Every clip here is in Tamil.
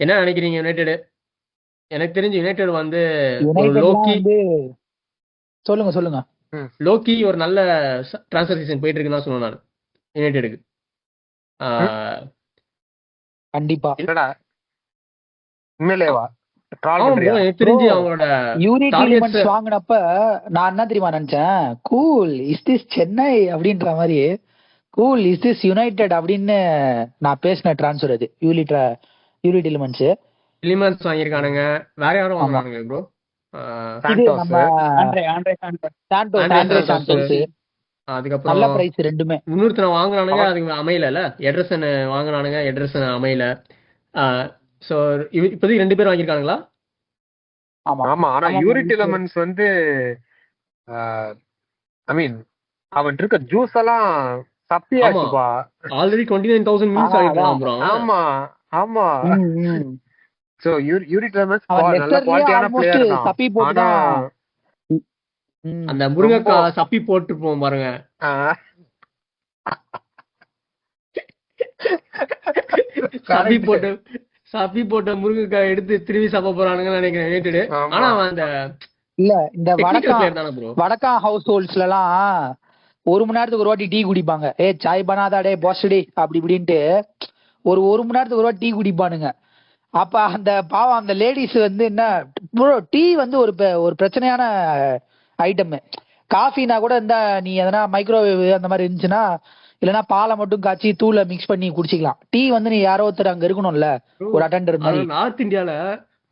என்ன நினைக்கிறீங்க யுனைடெட்? எனக்கு தெரிஞ்சு யுனைடெட் வந்து ஒரு யுனைடெட்லாம் லோக்கி வந்து சொல்லுங்க லோக்கி ஒரு நல்ல டிரான்ஸ்ஃபர் சீசன் போயிட்டு இருக்குன்னு தான் சொல்லுவேன் நான் யுனைடெடுக்கு. கண்டிப்பா. என்னடா உண்மையிலேவா ட்ரால் ஆமா bro, பண்றியா? எனக்கு தெரிஞ்சு அவங்களோட யூரி targets டீலிமென்ஸ் வாங்கினப்ப நான் என்ன தெரியுமா நினைச்சேன், கூல் இஸ் திஸ் சென்னை அப்படின்ற மாதிரி, கூல் இஸ் திஸ் யுனைடெட் அப்படின்னு நான் பேசின டிரான்ஸ்ஃபர் அது யூரி டீலிமென்ஸ். எலிமெண்ட்ஸ் வாங்கியிருக்கானுங்க. வேற யாரும் ஆமா. வாங்குறானுங்க ப்ரோ? இது சாண்டோஸ். நம்ம ஆண்ட்ரே சாண்டோஸ் ஆண்ட்ரே சாண்டோஸ் நல்ல அதுக்கப்புறம் பிரைஸ் ரெண்டுமே. முன்னூறுத்தனை வாங்கினானுங்க, அதுக்கு அமையல. எட்ரசன் வாங்கினானுங்க, எட்ரசன் அமையல. ஸோ இப்போதைக்கு 2 பேர் வாங்கியிருக்கானுங்களா? ஆமா ஆமா, ஆனா ஆமா, யூரி ஆமா. டிலமன்ஸ் வந்து ஐ மீன் அவன் இருக்க ஜூஸ் எல்லாம் சப்பியாச்சுப்பா. ஆல்ரெடி 29,000 மினிட்ஸ் ஆகிருக்கான் ப்ரோ. ஆமா ஆமா. சோ யூரி டிலமன்ஸ் அவன் நல்ல குவாலிட்டியான ஆல்மோஸ்ட் பிளேயர் தான். சப்பி ஆனா போட்டுதான். அந்த முருங்கைக்காய் சப்பி போட்டுருப்போம் பாருங்க. சப்பி போட்ட முருங்கைக்காய் எடுத்து திரும்பி சாப்பிட போறானுங்கன்னு நினைக்கிறேன் யுனைடெட். ஆனா அவன் அந்த இல்ல இந்த technical player தானே bro? வடக்கா ஹவுஸ் ஹோல்ட்ஸ்ல எல்லாம் 1 மணி நேரத்துக்கு ஒரு வாட்டி டீ குடிப்பாங்க. சாய் பனாதா டே பாஸ்டே அப்படி இப்படின்ட்டு ஒரு மணி நேரத்துக்கு ஒரு வாட்டி டீ குடிப்பானுங்க. அப்ப அந்த பாவம் அந்த லேடிஸ் வந்து என்ன ப்ரோ, டீ வந்து ஒரு பிரச்சனையான ஐட்டம். காஃபினா கூட இந்த நீ எதனா மைக்ரோவேவ் அந்த மாதிரி இருந்துச்சுன்னா, இல்லைன்னா பாலை மட்டும் காய்ச்சி தூளை மிக்ஸ் பண்ணி குடிச்சிக்கலாம். டீ வந்து நீ யாரோ ஒருத்தர் அங்க இருக்கணும்ல, ஒரு அட்டெண்டர் மாதிரி. நார்த் இந்தியால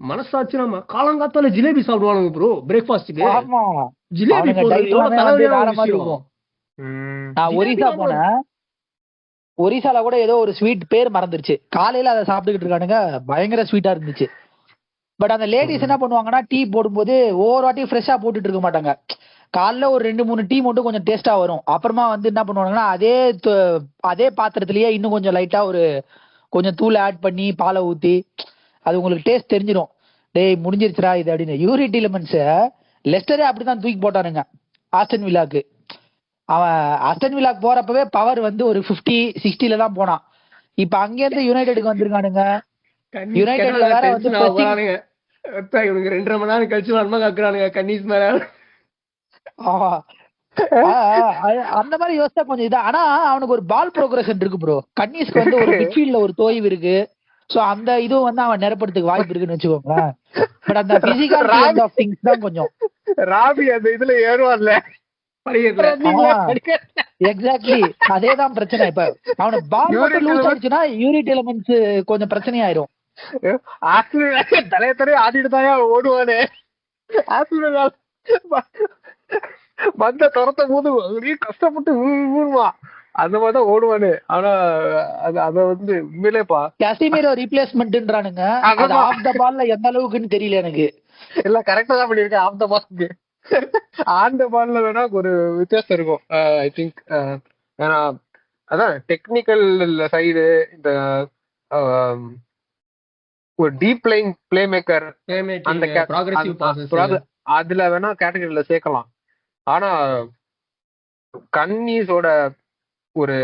மனசாட்சி நம்ம காலங்காத்தால ஜிலேபி சாப்பிடுவானுங்க ப்ரோ பிரேக்ஃபாஸ்ட்க்கு. ஆமா, ஜிலேபி வேற மாதிரி இருக்கும். நான் ஒரிசா போனேன். ஒரிசால கூட ஏதோ ஒரு ஸ்வீட் பேர் மறந்துருச்சு. காலையில அதை சாப்பிட்டுக்கிட்டு இருக்கானுங்க, பயங்கர ஸ்வீட்டா இருந்துச்சு. பட் அந்த லேடிஸ் என்ன பண்ணுவாங்கன்னா, டீ போடும்போது ஒவ்வொரு வாட்டியும் ஃப்ரெஷ்ஷா போட்டுட்டு இருக்க மாட்டாங்க. காலைல ஒரு 2-3 டீ மட்டும் கொஞ்சம் டேஸ்டா வரும். அப்புறமா வந்து என்ன பண்ணுவாங்கன்னா, அதே பாத்திரத்திலேயே இன்னும் கொஞ்சம் லைட்டா கொஞ்சம் தூள் ஆட் பண்ணி பாலை ஊத்தி, அது உங்களுக்கு டேஸ்ட் தெரிஞ்சிடும். டேய் முடிஞ்சிருச்சுடா இது அப்படின்னு. யூரி டீலிமென்ஸ் லெஸ்டரே அப்படிதான் தூக்கி போட்டானுங்க ஆஸ்டன் வில்லாக்கு. அவன் ஆஸ்டன் வில்லாக்கு போறப்பவே பவர் வந்து ஒரு 50-60 தான் போனான். இப்ப அங்கேருந்து யுனைடெடுக்கு வந்திருக்கானுங்க. யுனைடெட்ல வேற வந்து இவனுக்கு 2.5 மணி நேரம் கழிச்சு வரமா காக்குறானுங்க கன்னிஸ் மேல. அந்த மாதிரி யோசிச்சா கொஞ்சம் இதா. ஆனா அவனுக்கு ஒரு பால் ப்ரோக்ரஷன் இருக்கு ப்ரோ. கன்னிஸ்க்கு வந்து ஒரு மிட்ஃபீல்ட்ல ஒரு தோய்வு இருக்கு. சோ அந்த இதுவும் வந்து அவன் நிரப்புறதுக்கு வாய்ப்பு இருக்குன்னு வச்சுக்கோங்களேன். பட் அந்த பிசிக்கல் எண்ட் ஆஃப் திங்ஸ் தான் கொஞ்சம். ராபி அந்த இதுல ஏறுவான்ல எக்ஸாக்ட்லி அதேதான் பிரச்சனை. இப்ப அவனுக்கு பால் மட்டும் லூஸ் ஆயிடுச்சுன்னா யூரி டீலிமென்ஸ் கொஞ்சம் பிரச்சனையாயிரும். தலைய ஆடிட்டு தாயா ஓடுவானே வந்த துரத்த போது கஷ்டப்பட்டு ஊருவான், அந்த மாதிரிதான் ஓடுவானு. ஆனா அத வந்து உண்மையிலேப்பா காசிமீரோ ரீப்ளேஸ்மெண்ட்ன்றானுங்க. அது ஆஃப் த பால்ல எந்த அளவுக்குன்னு தெரியல எனக்கு. இல்ல கரெக்டா தான் பண்ணிருக்கேன். ஆஃப் த பால்க்கு ஆன் த பால்ல வேணா ஒரு வித்தியாசம் இருக்கும் ஐ திங்க். ஏன்னா அதான் டெக்னிக்கல் சைடு இந்த ஒரு டீப் லைன் பிளே மேக்கர் அந்த அதுல வேணா கேட்டகரியில சேர்க்கலாம். ஆனா கன்னிஸோட ஒரு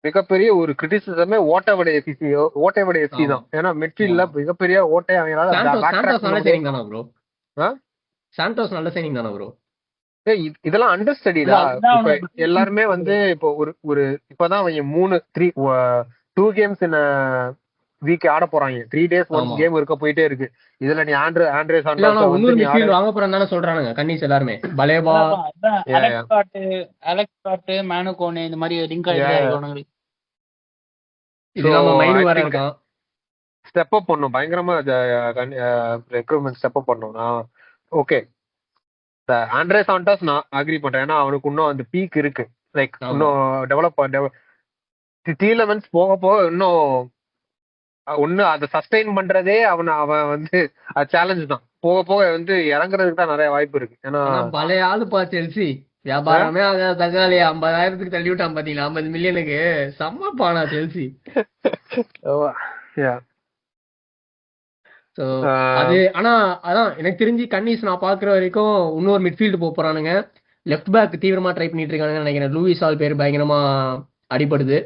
மிகப்பெரிய ஒரு கிரிட்டிசிசமே ஓட்டவடைய எஃப்சி தான். ஏன்னா மிட்ஃபீல்ட்ல மிகப்பெரிய ஓட்டை சாண்டோஸ் நல்ல சைனிங் தானே ப்ரோ? இதெல்லாம் அண்டர் ஸ்டடிடா. எல்லாருமே வந்து இப்போ ஒரு இப்பதான் அவங்க 2 கேம்ஸ் வீக் ஆட போறாங்க. 3 days ஒன் கேம் இருக்க போயிட்டே இருக்கு. இதுல நீ ஆண்ட்ரே சாண்டோஸ் வாங்க போறான்னு சொல்றானுங்க கன்னிஸ் எல்லாருமே. பலேபா, அலெக்ஸ் பாட், மேனு கோனே இந்த மாதிரி லிங்க் ஆயிடுறாங்க. இதெல்லாம் மைனு வேற இருக்கான். ஸ்டெப் அப் பண்ணும், பயங்கரமா ரெக்ரூட்மென்ட் ஸ்டெப் அப் பண்ணும். நான் ஓகே ஆண்ட்ரே சாண்டோஸ் நான் அக்ரி பண்றேன். ஏன்னா அவனுக்கு இன்னும் அந்த பீக் இருக்கு. லைக் இன்னும் டெவலப் டீலமென்ஸ் போக போக இன்னும் ஒண்ணு அதை சஸ்டெயின் பண்றதே அவன் வந்து சேலஞ்ச் தான். போக போக வந்து இறங்குறதுக்கு தான் நிறைய வாய்ப்பு இருக்கு. ஏன்னா பழைய ஆளு செல்சி வியாபாரமே தக்காளி 50,000 தள்ளி விட்டான் பாத்தீங்களா, 50 மில்லியனுக்கு. செம்மப்பானா செல்சி. அது ஆனா அதான் எனக்கு தெரிஞ்சு கன்னிஸ் நான் பாக்குற வரைக்கும் இன்னொரு மிட்ஃபீல்டு போறானுங்க. லெஃப்ட் பேக் தீவிரமா ட்ரை பண்ணிட்டு இருக்கானுங்க நினைக்கிறேன். லூயிஸ் ஆல் பேர் பயங்கரமா அடிபடுது.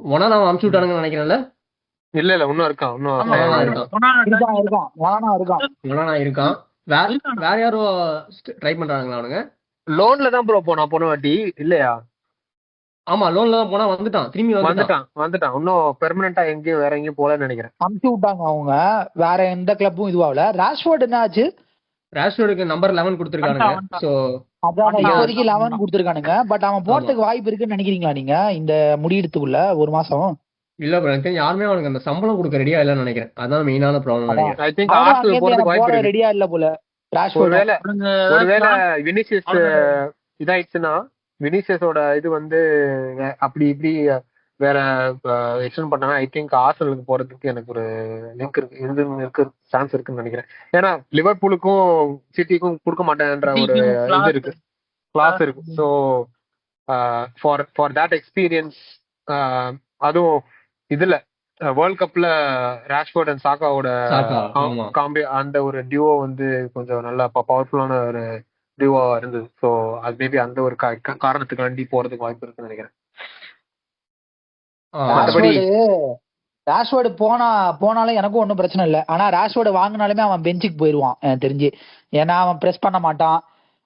ஒன்னா நான் அமுச்சு விட்டானுங்கன்னு நினைக்கிறேன்ல. இல்ல இன்னும் இருக்கான், இன்னும் ஆமா, sign ஒனானா ஆகல. இருக்கான். இருக்கான். ஒனானா இருக்கான். வேற யாரும் ட்ரை பண்றாங்களா அவனுங்க? லோன்ல தான் ப்ரோ போன வாட்டி இல்லையா? ஆமா, லோன்ல தான் போனா வந்துட்டான், திரும்பி வந்துட்டான். வந்துட்டான் இன்னும் பெர்மனண்டா எங்கேயும் வேற எங்கேயும் போலன்னு நினைக்கிறேன். அமுச்சு விட்டாங்க அவங்க, வேற எந்த கிளப்பும் இதுவாகல. ராஷ்வர்ட் என்ன ஆச்சு? ராஷ்வர்டுக்கு நம்பர் 11 கொடுத்துருக்கானுங்க. வந்துட்டான். சோ அதான் வந்துட்டான். இப்போதைக்கு 11 கொடுத்துருக்கானுங்க. பட் அவன் போறதுக்கு வாய்ப்பு இருக்குன்னு நினைக்கிறீங்களா நீங்க இந்த முடியறதுக்குள்ள ஒரு மாசம்? இல்ல ப்ரோ, எனக்கு தெரிஞ்சு யாருமே அவனுக்கு அந்த சம்பளம் கொடுக்க ரெடியா இல்லைன்னு நினைக்கிறேன். அதான் மெயினான ப்ராப்ளம் நினைக்கிறேன். ஐ திங்க் ஆர்சனல் போறதுக்கு வாய்ப்பு இருக்கு. ரெடியா இல்ல போல ராஷ்வர்ட். ஒருவேளை வினிசியஸ் இதாயிடுச்சுன்னா, வினிசியஸோட இது வந்து அப்படி இப்படி வேற எக்ஸ்டெண்ட் பண்ணா ஐ திங்க் ஆர்சனலுக்கு போறதுக்கு எனக்கு ஒரு லிங்க் இருக்கு சான்ஸ் இருக்குன்னு நினைக்கிறேன். ஏன்னா லிவர்பூலுக்கும் சிட்டிக்கும் கொடுக்க மாட்டேன்ற ஒரு இது இருக்கு, கிளாஸ் இருக்கு. ஸோ ஃபார் தட் எக்ஸ்பீரியன்ஸ், அதுவும் இதுல வேர்ல்ட் கப்ல ராஷ்வர்ட் அண்ட் சாக்காவோட அந்த ஒரு டியூவோ வந்து கொஞ்சம் நல்லா பவர்ஃபுல்லான ஒரு டியூவா இருந்தது. ஸோ அது மேபி அந்த ஒரு காரணத்துக்காண்டி போறதுக்கு வாய்ப்பு இருக்குன்னு நினைக்கிறேன். ராஷ்வர்டு போனாலும் எனக்கும் ஒன்றும் பிரச்சனை இல்லை. ஆனா ராஷ்வர்டு வாங்கினாலுமே அவன் பெஞ்சுக்கு போயிடுவான் எனக்கு தெரிஞ்சு. ஏன்னா அவன் பிரஸ் பண்ண மாட்டான்,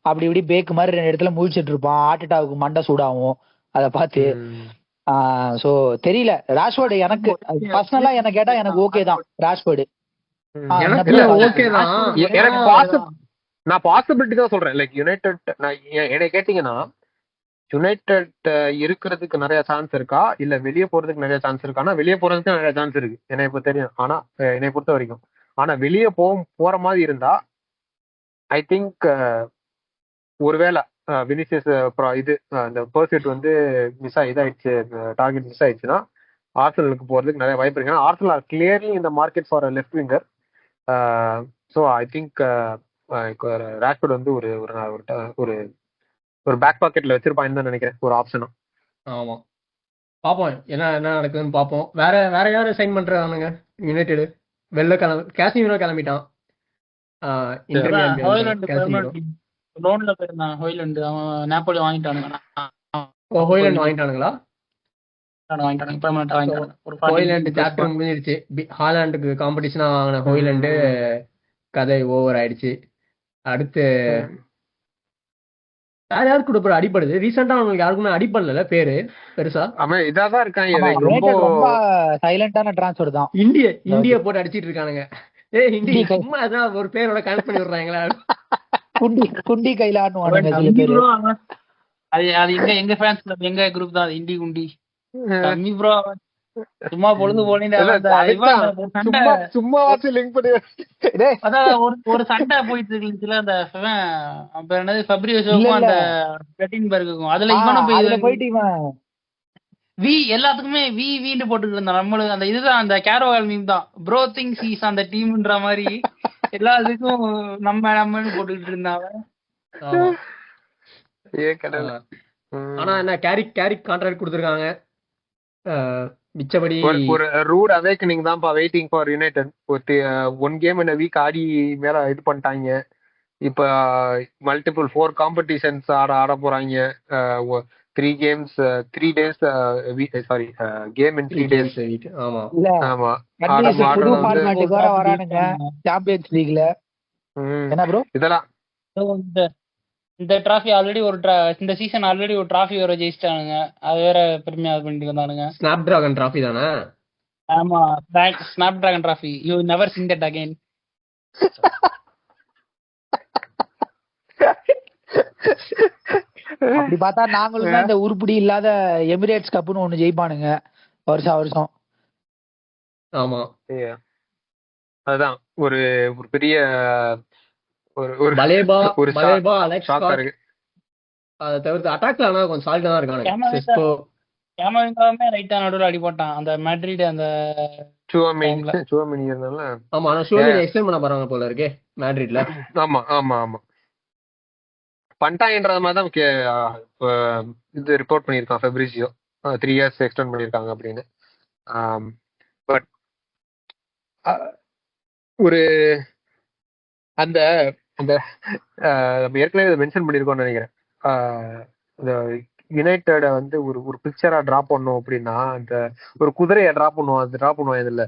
அப்படி இப்படி பேக்கு மாதிரி 2 இடத்துல முழிச்சிட்டு இருப்பான். ஹார்ட் அட்டாக்கு மண்டை சூடாகும் அதை பார்த்து. சோ தெரியல. ராஷ்வர்டு எனக்கு பர்சனலா என்ன கேட்டா எனக்கு ஓகே தான். ராஷ்வர்டு நான் பாசிபிலிட்டி தான் சொல்றேன். லைக் யுனைடெட் என்னை கேட்டீங்கன்னா, யுனைடெட் இருக்கிறதுக்கு நிறைய சான்ஸ் இருக்கா இல்ல வெளியே போறதுக்கு நிறைய சான்ஸ் இருக்கா? ஆனா வெளியே போறதுக்கு நிறைய சான்ஸ் இருக்கு என்னை இப்ப தெரியும். ஆனா என்னை பொறுத்த வரைக்கும் ஆனா வெளியே போற மாதிரி இருந்தா ஐ திங்க் ஒருவேளை வினிசியஸ் இது அந்த பர்செட் வந்து இதாயிடுச்சு, டார்கெட் மிஸ் ஆயிடுச்சுன்னா ஆர்சனலுக்கு போறதுக்கு நிறைய வாய்ப்பு இருக்கு. ஏன்னா ஆர்சனல் ஆர் கிளியர்லி இந்த market for left winger. So I think ராஷ்வர்ட் வந்து ஒரு ஒரு ஒரு பேக் பாக்கெட்ல வச்சிருப்பான்னு தான் நினைக்கிறேன், ஒரு ஆப்ஷனா. ஆமா, பாப்போம் என்ன நடக்குதுன்னு பாப்போம். வேற யாரு சைன் பண்றானுங்க யுனைடெட்? கேசிமிரோ கிளம்பிட்டான். லோன்ல போயிருந்தான் ஹோய்லண்ட். அவன் நாப்போலி வாங்கிட்டானுங்க. ஹோய்லண்ட் வாங்கிட்டானுங்களா? வாங்கிட்டானுங்க. ஹோய்லண்ட் சாப்டர் முடிஞ்சிருச்சு. ஹாலாண்டுக்கு காம்படிஷனா வாங்கின ஹோய்லண்ட் கதை ஓவர் ஆயிடுச்சு. அடுத்து வேற யாருக்கு கூட போய் அடிப்படுது? ரீசெண்டா அவங்களுக்கு யாருக்குமே அடிப்படல பேரு பெருசா. அவன் இதாதான் இருக்காங்க, ரொம்ப சைலண்டான டிரான்ஸ்ஃபர் தான். இந்தியா போட்டு அடிச்சிட்டு இருக்கானுங்க. இந்தியா சும்மா அதான் ஒரு பேரோட கனெக்ட் பண்ணி விடுறாங்களா? குண்டி கையில ஆடுவானுங்க. அது எங்க ஃபேன்ஸ் கிளப், எங்க குரூப் தான் இண்டி குண்டி. கம்மி ப்ரோ, சும்மா பொழுது ஒரு சண்டை போயிட்டு இருந்துச்சுல அந்த என்னது ஃபெப்ரியோஸுக்கும் அந்த பெட்டின்பர்குக்கும். அதுல இவனும் போயிட்டு எல்லாத்துக்குமே வீண்டு போட்டுக்கிட்டு இருந்தான். நம்மளுக்கு அந்த இதுதான் அந்த கேரோவால் மீம் தான், ப்ரோ திங்ஸ் இஸ் அந்த டீம்ன்ற மாதிரி எல்லாத்துக்கும் நம்மன்னு போட்டுக்கிட்டு இருந்தாங்க. ஆனா என்ன கேரிக் கான்ட்ராக்ட் கொடுத்துருக்காங்க. மிச்சபடி ஒரு ரூட் அவேக்கனிங் தான்ப்பா waiting for United. One game in week ஆடி மேல இது பண்ணிட்டாங்க. இப்ப மல்டிபிள் 4 காம்படிஷன்ஸ் ஆட போறாங்க. 3 games 3 days சாரி கேம் இன் 3 days. ஆமா ஆமா புது ஃபார்மேட்டுக்கு வர வரானுங்க சாம்பியன்ஸ் லீக்ல. என்ன ப்ரோ இதெல்லாம் இந்த டிராஃபி ஆல்ரெடி இந்த சீசன் ஆல்ரெடி ஒரு டிராஃபி வேற ஜெயிச்சிட்டானுங்க. அது வேற பெருமையா பண்ணிட்டு வந்தானுங்க. ஸ்னாப் டிராகன் டிராஃபி தானே? ஆமா, snap dragon trophy. You never seen that again. அப்படி பார்த்தா நாங்களும் தான் இந்த உருப்படி இல்லாத எமிரேட்ஸ் கப்னு ஒண்ணு ஜெயிப்பானுங்க வருஷம். ஆமா, அதுதான் ஒரு பெரிய ஒரு பலேபா ஒரு அலெக்ஸ் ஸ்காட். அத தவிர்த்து அட்டாக்ல ஆனா கொஞ்சம் சாலிடா தான் இருக்கானுங்க. செஸ்கோ கேமவிங்காமே ரைட்டா நடுவுல அடி போட்டான் அந்த மேட்ரிட் அந்த சுவமினி இருந்தால. ஆமா, ஆனா சுவமினி எக்ஸ்டெண்ட் பண்ண போறாங்க போல இருக்கே மேட்ரிட்ல. ஆமா ஆமா ஆமா பண்டாயின்ற மாதிரி தான் இது ரிப்போர்ட் பண்ணியிருக்கான் ஃபெப்ரிசியோ. 3 years எக்ஸ்டெண்ட் பண்ணியிருக்காங்க அப்படின்னு. பட் ஒரு அந்த அந்த நம்ம ஏற்கனவே மென்ஷன் பண்ணியிருக்கோம்னு நினைக்கிறேன். இந்த யுனைடெட வந்து ஒரு ஒரு பிக்சரா டிரா பண்ணோம் அப்படின்னா, அந்த ஒரு குதிரையை டிரா பண்ணுவோம் இதுல.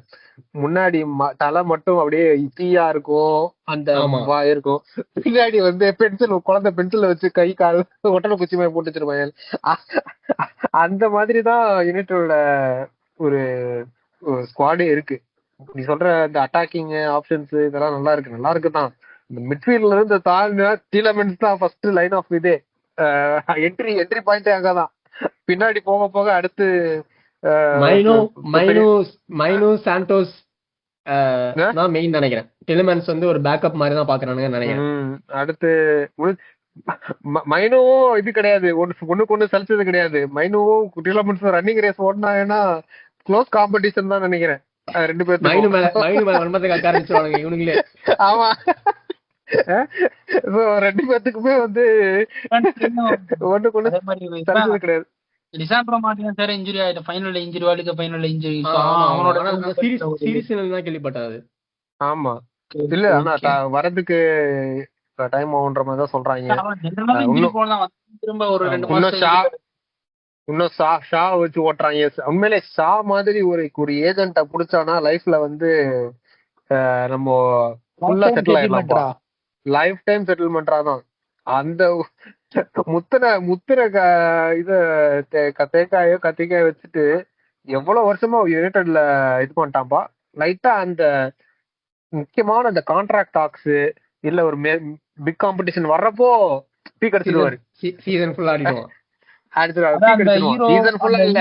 முன்னாடி தலை மட்டும் அப்படியே தீயா இருக்கும், அந்த ஆமா. வாய் இருக்கும். பின்னாடி வந்து குழந்தை பென்சில் வச்சு கை கால் ஒட்டனை குச்சி மாதிரி போட்டு வச்சிருப்பாங்க. அந்த மாதிரிதான் யுனைடெடோட ஒரு ஸ்குவாடே இருக்கு. நீ சொல்ற இந்த அட்டாக்கிங் ஆப்ஷன்ஸ் இதெல்லாம் நல்லா இருக்குதான். இந்த மிட்ஃபீல்ட்ல இருந்து தாழ்ந்தா டீலமெண்ட்ஸ் தான் ஃபர்ஸ்ட் லைன் ஆஃப் இதே. என்ட்ரி பாயிண்டே அங்கதான். பின்னாடி போக போக அடுத்து மைனோ சாண்டோஸ் நான் மெயின் நினைக்கிறேன். டெலிமென்ஸ் வந்து ஒரு பேக்கப் மாதிரி தான் பாக்குறானுங்க நினைக்கிறேன். அடுத்து மைனோவும் இது கிடையாது, ஒண்ணுக்கு ஒண்ணு சலிச்சது கிடையாது. மைனோவும் டெலிமென்ஸ் ரன்னிங் ரேஸ் ஓடினாங்கன்னா க்ளோஸ் காம்படிஷன் தான் நினைக்கிறேன் ரெண்டு பேரும். மைனு மேல வன்மத்துக்கு ஆரம்பிச்சிருவானுங்க இவனுங்களே. ஆமா, ரெண்டு பேத்துக்குமே வந்து ஒண்ணுக்கு ஒண்ணு சலிச்சது கிடையாது. லிசாண்ட்ரோ மார்டினஸ் வேற இன்ஜுரி ஆயிட்டு, ஃபைனல்ல இன்ஜுரி, வேர்ல்ட் கப் ஃபைனல்ல இன்ஜுரி. அவனோட சீரிஸ் தான் கேள்விப்பட்டது. ஆமா, இல்ல ஆனா வரதுக்கு டைம் ஆகுன்ற மாதிரி தான் சொல்றாங்க. திரும்ப ஒரு 2 மாசம் இன்னும் ஷா வச்சு ஓட்டுறாங்க. உண்மையிலே ஷா மாதிரி ஒரு ஏஜென்ட்ட புடிச்சானா லைஃப்ல வந்து நம்ம ஃபுல்லா செட்டில் ஆயிடலாம். லைஃப் டைம் செட்டில்மெண்டா தான். அந்த முத்திர இத தேக்காயோ கத்திக்காயோ வச்சுட்டு எவ்வளவு வருஷமா யுனைடெட்ல இது பண்ணிட்டான்பா. லைட்டா அந்த முக்கியமான அந்த கான்ட்ராக்ட் டாக்ஸ் இல்ல ஒரு பிக் காம்படிஷன் வர்றப்போ பீக் அடிச்சிடுவாரு. சீசன் ஃபுல்லா அடிக்கும். சீசன் ஃபுல்லா இல்ல,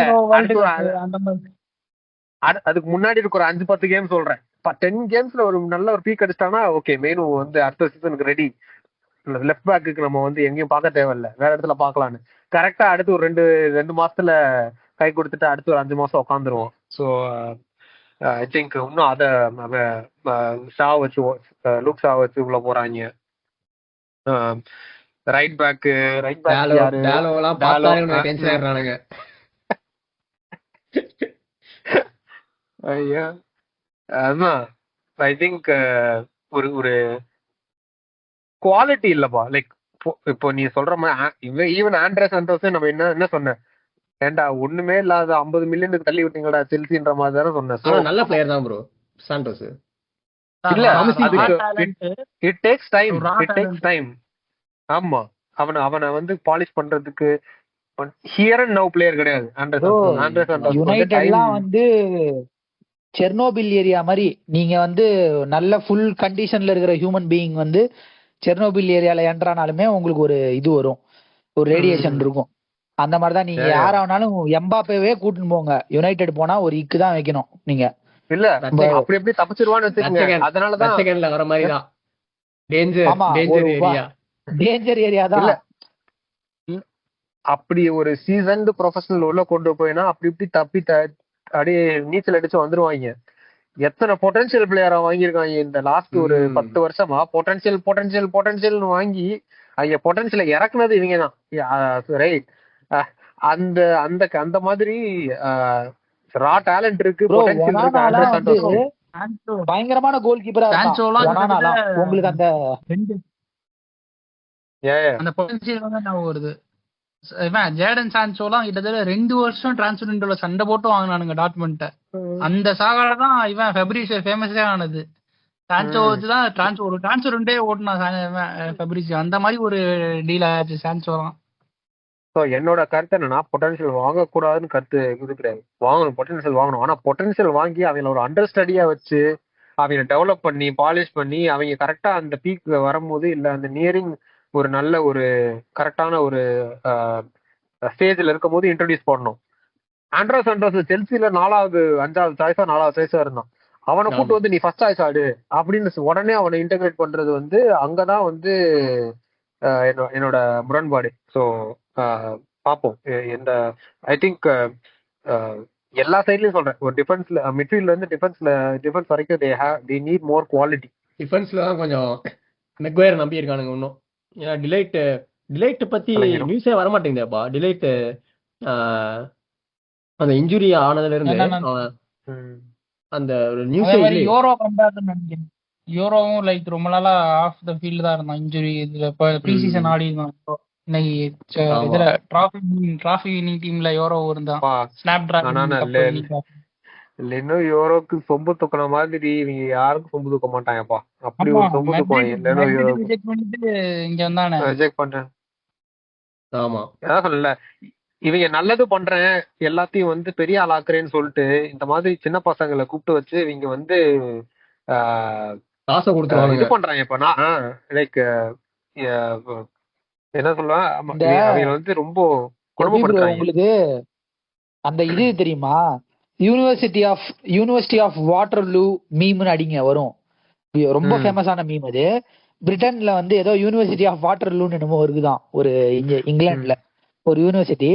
அதுக்கு முன்னாடி இருக்க ஒரு 5-10 கேம் சொல்றேன். 10 கேம்ஸ்ல ஒரு நல்ல ஒரு பீக் அடிச்சிட்டானா ஓகே, மெயின் வந்து அடுத்த சீசனுக்கு ரெடி. லெஃப்ட் பேக்கு நம்ம வந்து எங்கேயும் பார்க்க தேவையில்ல, வேற இடத்துல பாக்கலான்னு. கரெக்டா அடுத்து ஒரு 2 மாசத்துல கை கொடுத்துட்டு அடுத்து ஒரு 5 மாசம் உட்காந்துருவோம். ஸோ ஐ திங்க் இன்னும் அத ஷா வச்சு லூக் ஷா வச்சு உள்ள போறாங்க. ரைட் பேக் யாரு? ஐயா, அதான் ஐ திங்க் ஒரு குவாலிட்டி இல்லப்பா. லைக் இப்போ நீ சொல்ற மாதிரி ஈவன் ஆண்ட்ரே சாண்டோஸ் நம்ம என்ன சொன்ன, ஏண்டா ஒண்ணுமே இல்லாத 50 மில்லியனுக்கு தள்ளி விட்டீங்களா செல்சின்ற மாதிரி தானே சொன்னேன். நல்ல பிளேயர் தான் ப்ரோ சாண்டோஸ். இல்ல, இட் டேக்ஸ் டைம். ஆமா, அவனை வந்து பாலிஷ் பண்றதுக்கு ஹியர் அண்ட் நவ் பிளேயர் கிடையாது. ஆண்ட்ரே சாண்டோஸ் யுனைடெட்லாம் வந்து செர்னோபில் ஏரியா மாதிரி. நீங்க வந்து நல்ல ஃபுல் கண்டிஷன்ல இருக்கிற ஹியூமன் பீயிங் வந்து செர்னோபில் ஏரியால என்ட்ரானாலுமே உங்களுக்கு ஒரு இது வரும், ஒரு ரேடியேஷன் இருக்கும். அந்த மாதிரிதான் நீங்க யாராவனாலும் எம்பாப்பேவே கூட்டின்னு போங்க, யுனைடெட் போனா ஒரு இக்கு தான் வைக்கணும் நீங்க. இல்ல அப்படி எப்படி தப்பிச்சிருவான்னு வச்சுக்கோங்க. அதனாலதான் செகண்ட்ல வர மாதிரி தான் டேஞ்சர் ஏரியா தான். அப்படி ஒரு சீசன்டு ப்ரொஃபஷனல் உள்ள கொண்டு போயினா அப்படி இப்படி தப்பி அப்படியே நீச்சல் அடிச்சு வந்துருவாங்க. எத்தனை பொட்டன்ஷியல் பிளேயரா வாங்கியிருக்காங்க இந்த லாஸ்ட் ஒரு 10 வருஷமா. பொட்டன்ஷியல் வாங்கி அவங்க பொட்டன்ஷியலை இறக்குனது இவங்க தான். ரைட், அந்த அந்த அந்த மாதிரி ரா டேலண்ட் இருக்கு, பொட்டன்ஷியல் இருக்கு. பயங்கரமான கோல் கீப்பரா உங்களுக்கு அந்த பொட்டன்ஷியல் வந்து நான் வருது. ஜேடன் சான்சோலாம் கிட்டத்தட்ட 2 வருஷம் டிரான்ஸ்ஃபர் விண்டோல சண்டை போட்டு வாங்கினானுங்க டாட்மண்ட்ட. அந்த சாகால தான் இவன் ஃபெப்ரிசியோ ஃபேமஸே ஆனது. சான்சோ வச்சுதான் டிரான்ஸ்ஃபர் விண்டே ஓட்டுனா ஃபெப்ரிசியோ. அந்த மாதிரி ஒரு டீல் ஆச்சு சான்சோலாம். ஸோ என்னோட கருத்து என்னன்னா, பொட்டன்ஷியல் வாங்கக்கூடாதுன்னு கருத்து இது கிடையாது. வாங்கணும், பொட்டன்ஷியல் வாங்கணும். ஆனா பொட்டன்ஷியல் வாங்கி அவங்கள ஒரு அண்டர் ஸ்டடியா வச்சு அவங்க டெவலப் பண்ணி பாலிஷ் பண்ணி அவங்க கரெக்டா அந்த பீக் வரும்போது இல்ல அந்த நியரிங் ஒரு நல்ல ஒரு கரெக்டான ஒரு ஸ்டேஜ்ல இருக்கும் போது இன்ட்ரோடியூஸ் பண்ணணும். ஆண்ட்ரே சாண்டோஸ் செல்சியில 4வது 5வது சாய்ஸா 4வது சாய்ஸா இருந்தான். அவனை கூட்டு வந்து நீ ஃபர்ஸ்ட் சாய்ஸ் ஆடு அப்படின்னு உடனே அவனை இன்டெகிரேட் பண்றது வந்து அங்கதான் வந்து என்னோட முரண்பாடு. ஸோ பார்ப்போம் எந்த ஐ திங்க் எல்லா சைட்லயும் சொல்றேன். ஒரு டிஃபென்ஸ்ல மிட்ஃபீல்ட்ல இருந்து டிஃபென்ஸ் வரைக்கும் they need more quality. டிஃபென்ஸ்ல தான் கொஞ்சம் மெக்வயர் நம்பி இருக்கானுங்க இன்னும். ஏன்னா டிலைட் பத்தி நியூஸே வர மாட்டேங்குதுப்பா. டிலைட் அந்த இன்ஜுரி ஆனதுல இருந்து அந்த நியூஸே இல்ல. யூரோ கம்பேர்னு நினைக்கிறேன். யூரோவும் லைக் ரொம்ப நாளா ஆஃப் த ஃபீல்ட் தான் இருந்தான் இன்ஜுரி. இதுல ப்ரீ சீசன் ஆடி இருந்தான். இன்னைக்கு ஆமா. இதுல டிராஃபி வின்னிங் டீம்ல யோரோ இருந்தான். Snap dragon cup winning. இல்லைன்னா யூரோக்கு சொம்பு தூக்கின மாதிரி இவங்க யாருக்கும் சொம்பு தூக்க மாட்டாங்கப்பா. அப்படி ஆமா, ஒரு சொம்பு தூக்குவாங்க. இல்லைன்னா மெட்ரிட் யூரோக்கு ரிஜெக்ட் பண்ணிட்டு இங்க வந்தானே. ரிஜெக்ட் பண்றேன். ஆமா அதான் சொல்லல, இவங்க நல்லது பண்றேன் எல்லாத்தையும் வந்து பெரிய ஆளாக்குறேன்னு சொல்லிட்டு இந்த மாதிரி சின்ன பசங்களை கூப்பிட்டு வச்சு இவங்க வந்து ஆஹ் காசை இது கொடுத்துருவானுங்க. பண்றாங்க. இப்ப நான் லைக் என்ன சொல்லுவேன், இந்த அவங்க வந்து ரொம்ப எப்படி ப்ரோ குடும்பப்படுத்துறாங்க. உங்களுக்கு அந்த இது தெரியுமா? யூனிவர்சிட்டி ஆஃப் வாட்டர்லூ மீம்னு அடிங்க வரும். ரொம்ப ம். ஃபேமஸான மீம் அது. பிரிட்டன்ல வந்து ஏதோ யூனிவர்சிட்டி ஆஃப் வாட்டர்லூன்னு என்னமோ இருக்குதான், ஒரு இங்கிலாந்துல ஒரு யூனிவர்சிட்டி.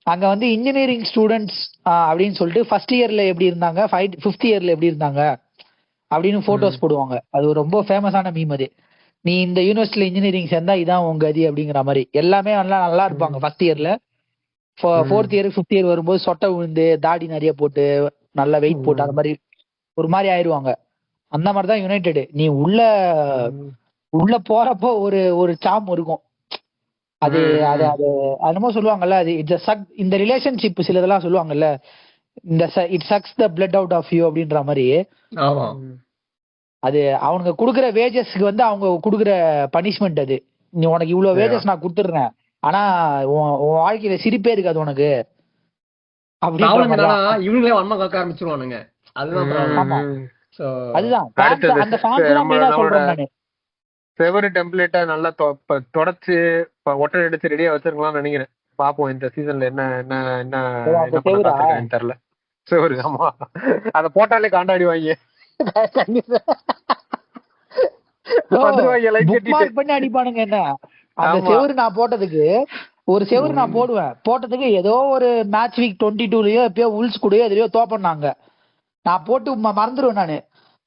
அங்க வந்து இன்ஜினியரிங் ஸ்டூடெண்ட்ஸ் அப்படின்னு சொல்லிட்டு ஃபர்ஸ்ட் இயர்ல எப்படி இருந்தாங்க, ஃபிஃப்த் இயர்ல எப்படி இருந்தாங்க அப்படின்னு போட்டோஸ் போடுவாங்க. அது ஒரு ரொம்ப ஃபேமஸான மீம் அது. நீ இந்த யூனிவர்சிட்டியில இன்ஜினியரிங் சேர்ந்தா இதான் உங்க கதி அப்படிங்கிற மாதிரி. எல்லாமே நல்லா இருப்பாங்க ஃபர்ஸ்ட் இயர்ல. ஃபோர்த் இயர் ஃபிஃப்த் இயர் வரும்போது சொட்டை விழுந்து தாடி நிறைய போட்டு நல்ல வெயிட் போட்டு அந்த மாதிரி ஒரு மாதிரி ஆயிருவாங்க. அந்த மாதிரிதான் யுனைடெட். நீ உள்ள போறப்போ ஒரு ஒரு சாம் இருக்கும். அது அது அது என்னமோ சொல்லுவாங்கல்ல, அது இந்த ரிலேஷன்ஷிப் சிலதெல்லாம் சொல்லுவாங்கல்ல, இந்த it sucks the blood out of you அப்படின்ற மாதிரி. ஆமா அது அவனுங்க குடுக்குற வேஜஸ்க்கு வந்து அவங்க குடுக்குற பனிஷ்மெண்ட். அது நீ உனக்கு இவ்வளவு வேஜஸ் நான் கொடுத்துடுறேன், ஆனா உன் வாழ்க்கையில சிரிப்பே இருக்காது உனக்கு அப்படின்ற ப்ராப்ளம் மாதிரி என்னன்னா தான். இவங்களே வன்ம காக்க ஆரம்பிச்சிருவானுங்க. அதுதான் ப்ராப்ளம். ஆமா, சோ அதுதான் அடுத்தது அந்த ஃபேன்ஸ் தான் மெயினா சொல்றேன் நானு. செவரு டெம்ப்ளேட்டை நல்லா தொடச்சு ஒட்டை எடுத்து ரெடியா வச்சிருக்கலாம்னு நினைக்கிறேன். பாப்போம் இந்த சீசன்ல என்ன என்ன என்ன என்ன பண்ண காத்திருக்காங்கன்னு தெரியல. செவரு, ஆமா, அத போட்டாலே காண்டாடிவாங்க. புக்மார்க் பண்ணி அடிப்பானுங்க. என்ன அந்த செவரு நான் போட்டதுக்கு ஒரு செவரு நான் போட்டதுக்கு ஏதோ ஒரு மேட்ச் வீக் 22லயோ எப்பயோ உல்ஸ் கூடயோ எதுலயோ தோப்பனாங்க. நான் போட்டு மறந்துடுவேன் நானு.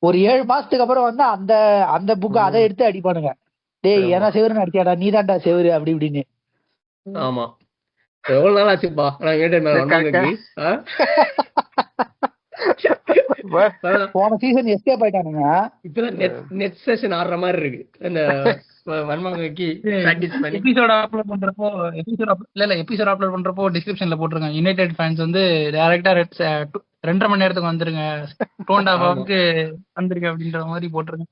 ஒரு 7 மாசத்துக்கு அப்புறம் வந்து அந்த அந்த புக் அதை எடுத்து அடிப்பானுங்க. டேய் ஏன்னா செவரு அடிச்சாடா, நீ தான்டா செவரு அப்படி இப்படின்னு. ஆமா, எவ்வளவு நாள் ஆச்சுப்பா நான் போன சீசன் எஸ்கேப் ஆயிட்டானுங்க. இப்பதான் நெட் செஷன் ஆடுற மாதிரி இருக்கு. அந்த வன்மங்கி எபிசோட் அப்லோட் பண்றப்போ டிஸ்கிரிப்ஷன்ல போட்டுருங்க, யுனைடெட் ஃபேன்ஸ் வந்து டைரக்டா 2.5 மணி நேரத்துக்கு வந்துருங்க, டோண்டாவுக்கு வந்துருங்க அப்படின்ற மாதிரி போட்டுருங்க.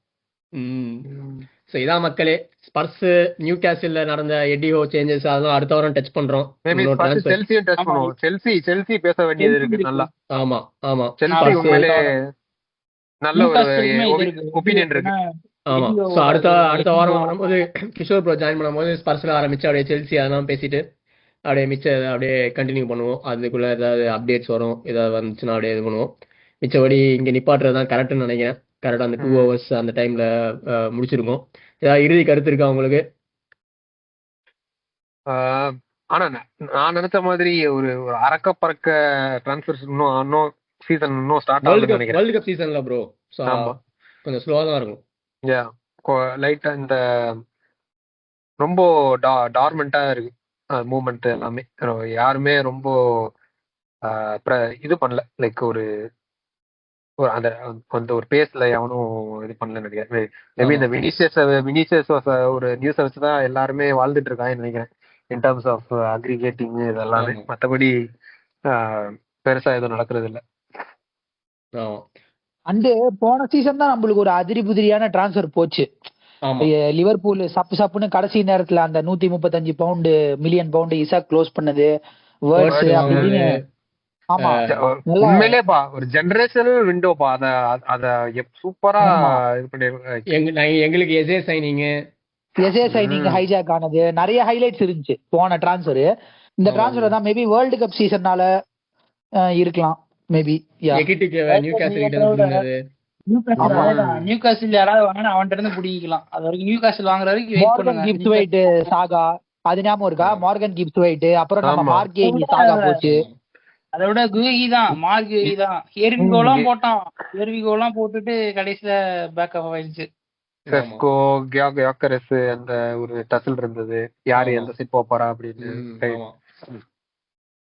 இதான் மக்களே, ஸ்பர்ஸ் நியூ கேசில்ல நடந்த எடிஓ சேஞ்சஸ் அதெல்லாம் அடுத்த வாரம் டச் பண்றோம். செல்சி பேச வேண்டியது இருக்கு நல்லா. ஆமா ஆமா, செல்சி உண்மையிலே நல்ல ஒரு ஒபினியன் இருக்கு. ஆமா, சோ அடுத்த வாரம் வரும்போது கிஷோர் ப்ரோ ஜாயின் பண்ணும்போது ஸ்பர்ஸ்ல ஆரம்பிச்சு அப்படியே செல்சி அதெல்லாம் பேசிட்டு அப்படியே மிச்சம் அப்படியே கண்டினியூ பண்ணுவோம். அதுக்குள்ள ஏதாவது அப்டேட்ஸ் வரும், ஏதாவது வந்துச்சுன்னா அப்படியே இது பண்ணுவோம். மிச்சபடி இங்க நிப்பாட்டுறதுதான் கரெக்ட்னு நினைக்கிறேன். கரெக்டா அந்த 2 hours அந்த டைம்ல முடிச்சிருக்கோம். ஏதாவது இறுதி கருத்து இருக்கா உங்களுக்கு? ஆனா நான் நினைச்ச மாதிரி ஒரு அரக்க பறக்க டிரான்ஸ்ஃபர்ஸ் இன்னும் சீசன் இன்னும் ஸ்டார்ட் ஆகுதுன்னு நினைக்கிறேன். வேர்ல்ட் கப் சீசன்ல ப்ரோ கொஞ்சம் ஸ்லோவா தான் இருக்கும். லைட்டா இந்த ரொம்ப டார்மெண்டா இருக்கு மூவ்மெண்ட் எல்லாமே. யாருமே ரொம்ப இது பண்ணல, லைக் ஒரு அந்த ஒரு பேஸ்ல எவனும் இது பண்ணல நினைக்கிறேன். மேபி இந்த வினிசியஸ் ஒரு நியூஸை வச்சுதான் எல்லாருமே வாழ்ந்துட்டு இருக்காங்கன்னு நினைக்கிறேன், இன் டர்ம்ஸ் ஆஃப் அக்ரிகேட்டிங் இதெல்லாமே. மற்றபடி பெருசா எதுவும் நடக்கிறது இல்ல. அண்டு போன சீசன் தான் நம்மளுக்கு ஒரு அதிரி புதிரியான டிரான்ஸ்ஃபர் போச்சு. லிவர்பூல் சப்புன்னு கடைசி நேரத்துல அந்த 135 மில்லியன் பவுண்டு இசாக் க்ளோஸ் பண்ணது, வேர்ட்ஸ் அப்படின்னு. ஆமா, உண்மையிலேப்பா ஒரு ஜெனரேஷனல் விண்டோப்பா. அத சூப்பரா இது பண்ணிருக்காங்க. எங்களுக்கு எஸ்ஏ சைனிங் ஹைஜாக் ஆனது நிறைய ஹைலைட்ஸ் இருந்துச்சு போன டிரான்ஸ்ஃபர். இந்த டிரான்ஸ்ஃபர் தான் மேபி வேர்ல்டு கப் சீசன்னால இருக்கலாம். மேபி நியூ காசில் யாராவது வாங்கினா அவன்கிட்ட இருந்து பிடிக்கலாம். அது வரைக்கும் நியூ காசில் வாங்குற வரைக்கும் மார்கன் கிப்ஸ்வைட் சாகா, அது ஞாபகம் இருக்கா? மார்கன் கிப்ஸ்வைட், அப்புறம் நம்ம மார்கே சாகா போச்சு. அதை விட குகி தான், மார்க் குகி தான். எர்விகோலாம் போட்டான், எர்விகோலாம் போட்டுட்டு கடைசியில பேக்கப் ஆயிடுச்சு. செஸ்கோ கியாக்கரஸ் அந்த ஒரு டசில் இருந்தது, யாரு எந்த சைட் போறா அப்படின்னு.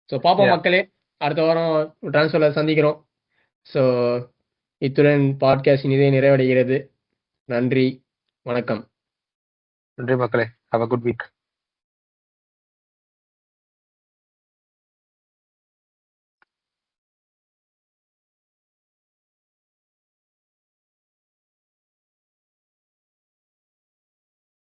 சோ பாப்போம் மக்களே, அடுத்த வாரம் டிரான்ஸ்ஃபர்ல சந்திக்கிறோம். சோ இத்துடன் பாட்காஸ்ட் இதே நிறைவடைகிறது. நன்றி, வணக்கம். நன்றி மக்களே. Have a good week.